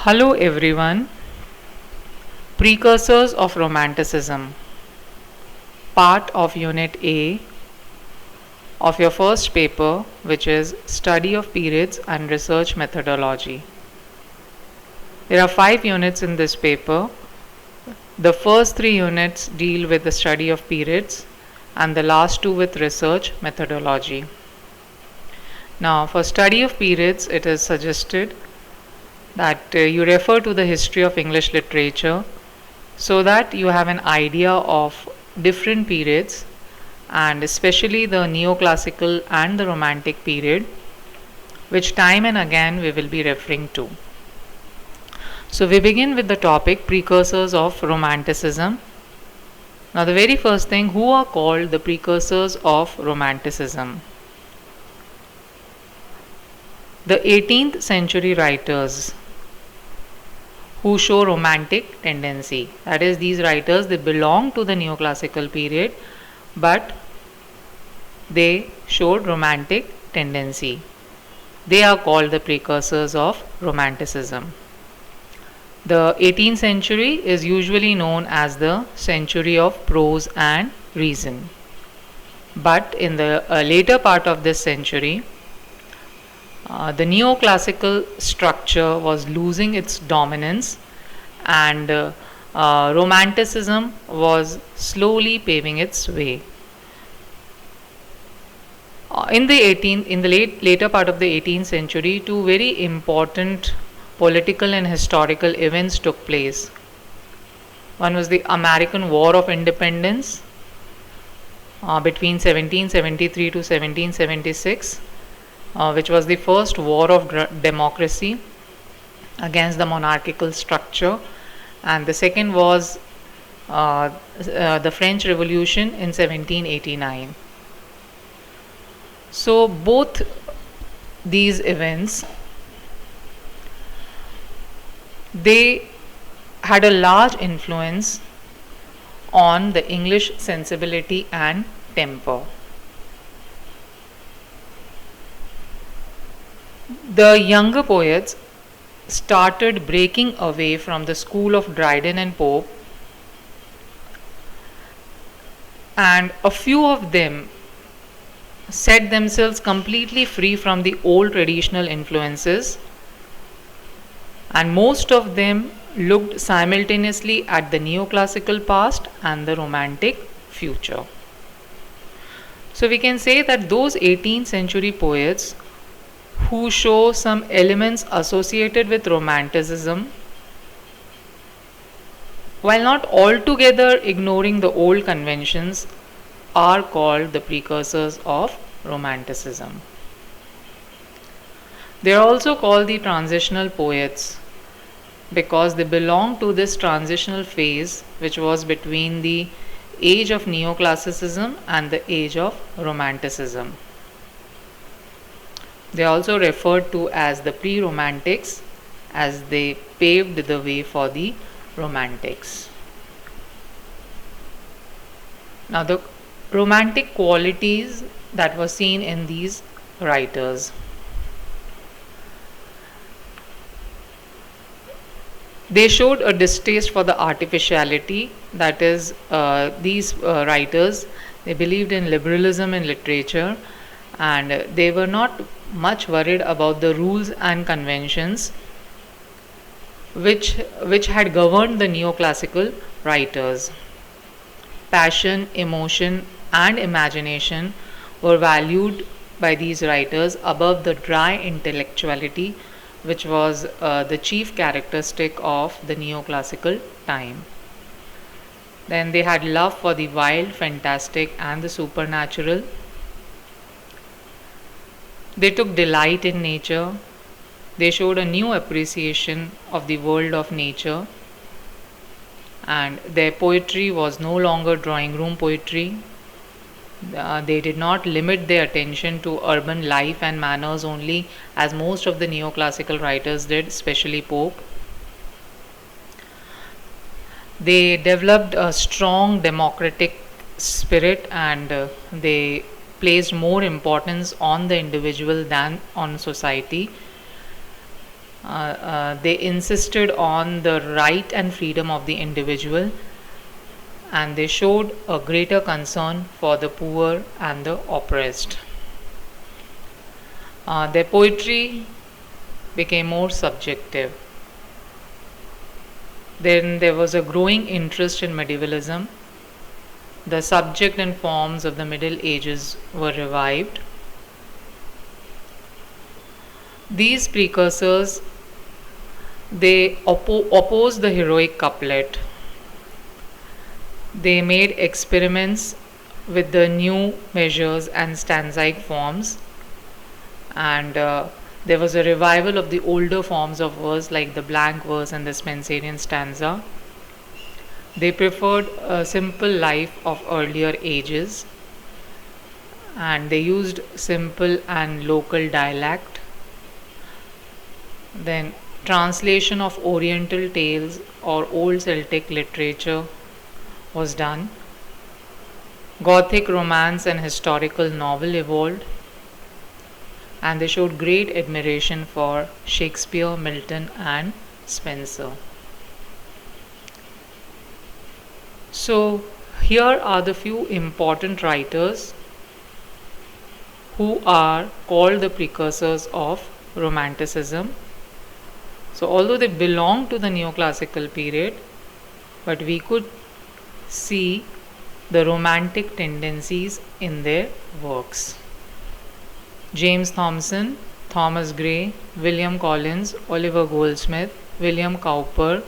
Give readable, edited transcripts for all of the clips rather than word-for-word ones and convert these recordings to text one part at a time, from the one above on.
Hello everyone. Precursors of Romanticism, part of Unit A of your first paper, which is Study of Periods and Research Methodology. There are 5 units in this paper. The first 3 units deal with the study of periods and the last 2 with research methodology. Now, for study of periods, it is suggested that you refer to the history of English literature so that you have an idea of different periods, and especially the neoclassical and the romantic period, which time and again we will be referring to. So we begin with the topic precursors of Romanticism. Now the very first thing, who are called the precursors of Romanticism? The 18th century writers who show romantic tendency. That is, these writers, they belong to the neoclassical period, but they showed romantic tendency. They are called the precursors of Romanticism. The 18th century is usually known as the century of prose and reason. But in the later part of this century, the neoclassical structure was losing its dominance, and Romanticism was slowly paving its way. In the later part of the 18th century, 2 very important political and historical events took place. One was the American War of Independence between 1773 to 1776. Which was the first war of democracy against the monarchical structure, and the second was the French Revolution in 1789. So both these events, they had a large influence on the English sensibility and temper. The younger poets started breaking away from the school of Dryden and Pope, and a few of them set themselves completely free from the old traditional influences, and most of them looked simultaneously at the neoclassical past and the romantic future. So we can say that those 18th century poets who show some elements associated with Romanticism, while not altogether ignoring the old conventions, are called the precursors of Romanticism. They are also called the transitional poets because they belong to this transitional phase which was between the age of neoclassicism and the age of Romanticism. They are also referred to as the pre-romantics, as they paved the way for the romantics. Now the romantic qualities that were seen in these writers. They showed a distaste for the artificiality, that is, these writers, they believed in liberalism in literature, and they were not much worried about the rules and conventions which had governed the neoclassical writers. Passion, emotion, and imagination were valued by these writers above the dry intellectuality which was the chief characteristic of the neoclassical time. Then they had love for the wild, fantastic, and the supernatural. They took delight in nature. They showed a new appreciation of the world of nature, and their poetry was no longer drawing room poetry. They did not limit their attention to urban life and manners only, as most of the neoclassical writers did, especially Pope. They developed a strong democratic spirit, and they placed more importance on the individual than on society. They insisted on the right and freedom of the individual, and they showed a greater concern for the poor and the oppressed. Their poetry became more subjective. Then there was a growing interest in medievalism. The subject and forms of the Middle Ages were revived. These precursors, they opposed the heroic couplet. They made experiments with the new measures and stanzaic forms, and there was a revival of the older forms of verse like the blank verse and the Spenserian stanza. They preferred a simple life of earlier ages, and they used simple and local dialect. Then translation of Oriental tales or old Celtic literature was done. Gothic romance and historical novel evolved, and they showed great admiration for Shakespeare, Milton, and Spenser. So, here are the few important writers who are called the precursors of Romanticism. So, although they belong to the neoclassical period, but we could see the romantic tendencies in their works. James Thomson, Thomas Gray, William Collins, Oliver Goldsmith, William Cowper,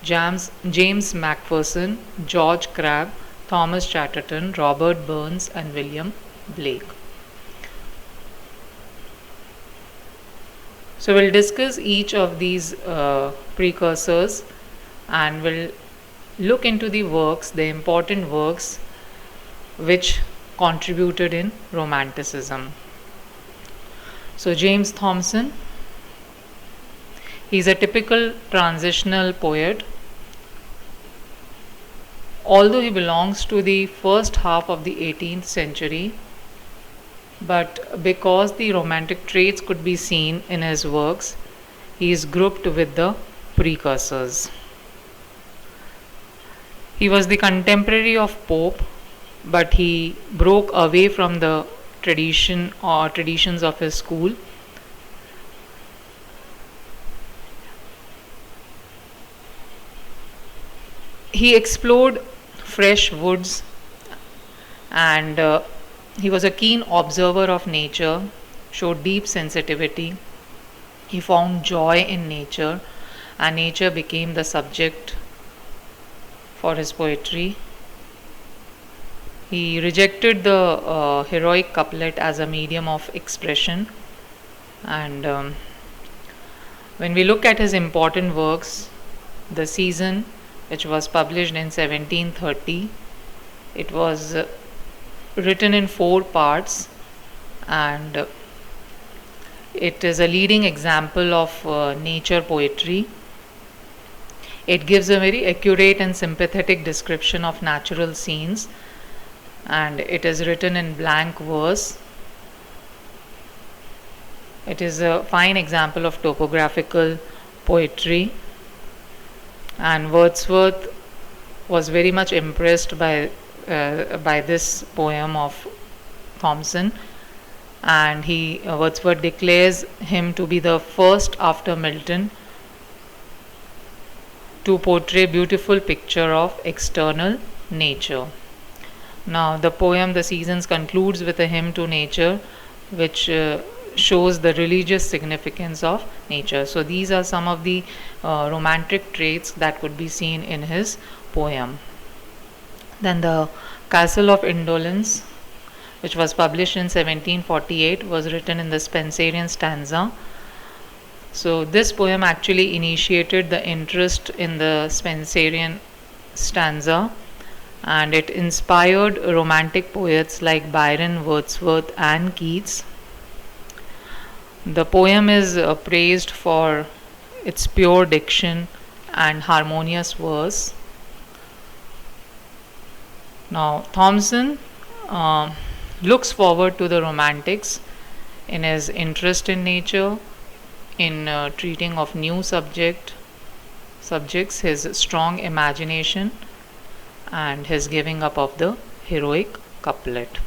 James Macpherson, George Crabbe, Thomas Chatterton, Robert Burns, and William Blake. So we'll discuss each of these precursors, and we'll look into the works, the important works which contributed in Romanticism. So James Thomson, he's a typical transitional poet. Although he belongs to the first half of the 18th century, but because the romantic traits could be seen in his works, he is grouped with the precursors. He was the contemporary of Pope, but he broke away from the tradition or traditions of his school. He explored fresh woods, and he was a keen observer of nature, showed deep sensitivity. He found joy in nature, and nature became the subject for his poetry. He rejected the heroic couplet as a medium of expression, and when we look at his important works, The Season, which was published in 1730, it was written in 4 parts, and it is a leading example of nature poetry. It gives a very accurate and sympathetic description of natural scenes, and it is written in blank verse. It is a fine example of topographical poetry, and Wordsworth was very much impressed by this poem of Thomson, and Wordsworth declares him to be the first after Milton to portray beautiful picture of external nature. Now the poem The Seasons concludes with a hymn to nature, which shows the religious significance of nature. So these are some of the romantic traits that could be seen in his poem. Then The Castle of Indolence, which was published in 1748, was written in the Spenserian stanza. So this poem actually initiated the interest in the Spenserian stanza, and it inspired romantic poets like Byron, Wordsworth, and Keats. The poem is praised for its pure diction and harmonious verse. Now, Thomson looks forward to the Romantics in his interest in nature, in treating of new subjects, his strong imagination, and his giving up of the heroic couplet.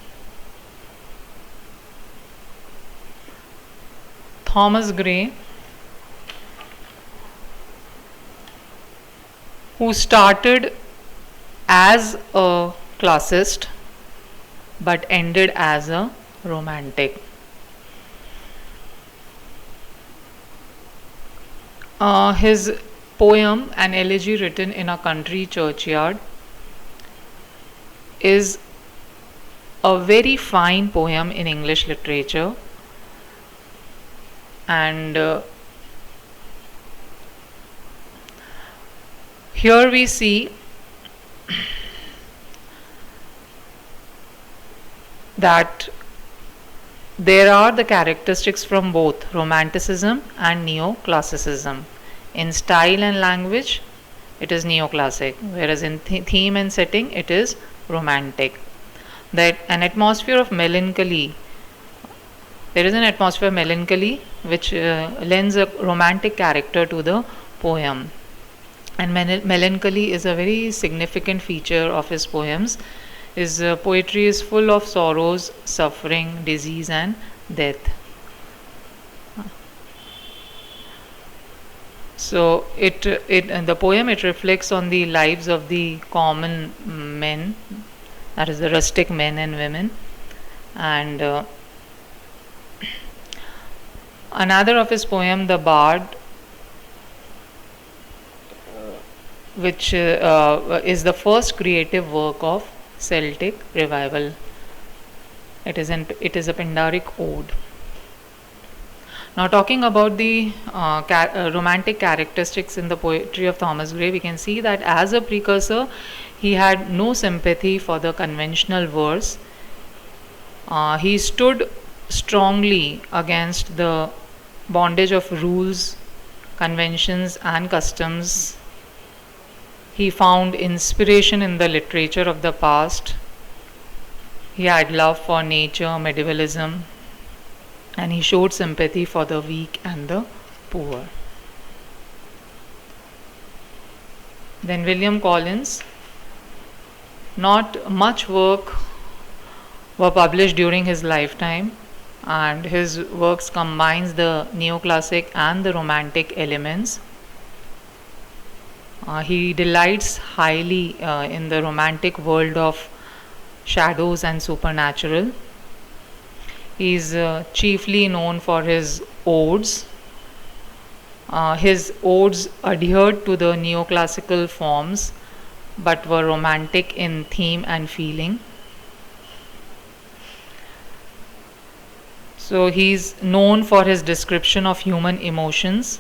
Thomas Gray, who started as a classicist but ended as a romantic. His poem, An Elegy Written in a Country Churchyard, is a very fine poem in English literature, and here we see that there are the characteristics from both Romanticism and Neoclassicism. In style and language, it is Neoclassic, whereas in theme and setting, it is Romantic. That an atmosphere of melancholy, there is an atmosphere of melancholy which lends a romantic character to the poem. And melancholy is a very significant feature of his poems. His poetry is full of sorrows, suffering, disease, and death. So the poem, it reflects on the lives of the common men, that is the rustic men and women. And another of his poem, The Bard, which is the first creative work of Celtic revival. It is a Pindaric ode. Now, talking about the romantic characteristics in the poetry of Thomas Gray, we can see that as a precursor, he had no sympathy for the conventional verse. He stood strongly against the bondage of rules, conventions, and customs. He found inspiration in the literature of the past. He had love for nature, medievalism, and he showed sympathy for the weak and the poor. Then William Collins, not much work were published during his lifetime, and his works combines the neoclassic and the romantic elements. He delights highly in the romantic world of shadows and supernatural. He is chiefly known for his odes. His odes adhered to the neoclassical forms but were romantic in theme and feeling. So he is known for his description of human emotions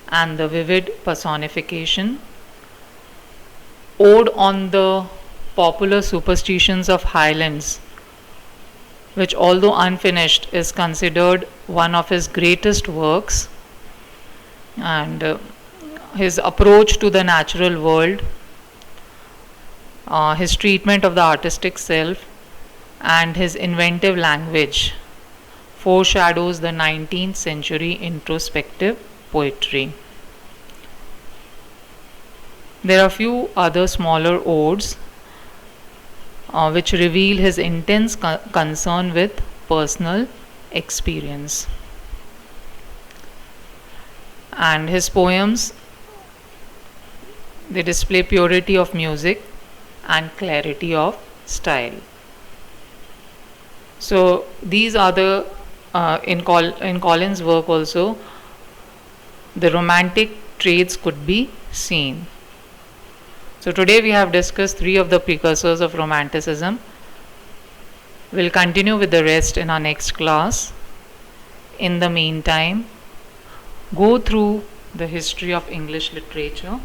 and the vivid personification. Ode on the popular superstitions of Highlands, which although unfinished is considered one of his greatest works, and his approach to the natural world, his treatment of the artistic self, and his inventive language foreshadows the 19th century introspective poetry. There are few other smaller odes which reveal his intense concern with personal experience. And his poems, they display purity of music and clarity of style. So these are the in Collins' work also, the romantic traits could be seen. So today we have discussed three of the precursors of Romanticism. We'll continue with the rest in our next class. In the meantime, go through the history of English literature